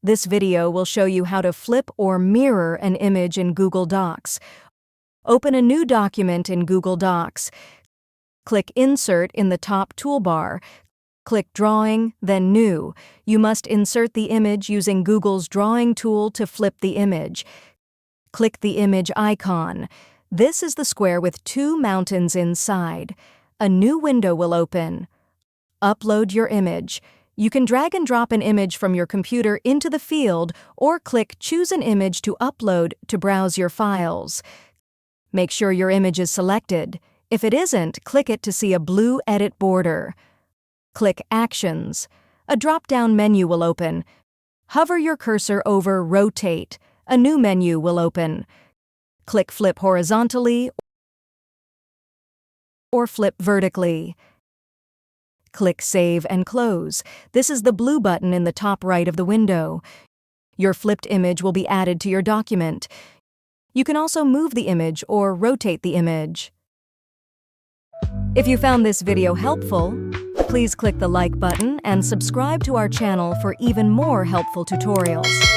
This video will show you how to flip or mirror an image in Google Docs. Open a new document in Google Docs. Click Insert in the top toolbar. Click Drawing, then New. You must insert the image using Google's drawing tool to flip the image. Click the image icon. This is the square with two mountains inside. A new window will open. Upload your image. You can drag and drop an image from your computer into the field or click Choose an image to upload to browse your files. Make sure your image is selected. If it isn't, click it to see a blue edit border. Click Actions. A drop-down menu will open. Hover your cursor over Rotate. A new menu will open. Click Flip horizontally or flip vertically. Click Save and Close. This is the blue button in the top right of the window. Your flipped image will be added to your document. You can also move the image or rotate the image. If you found this video helpful, please click the like button and subscribe to our channel for even more helpful tutorials.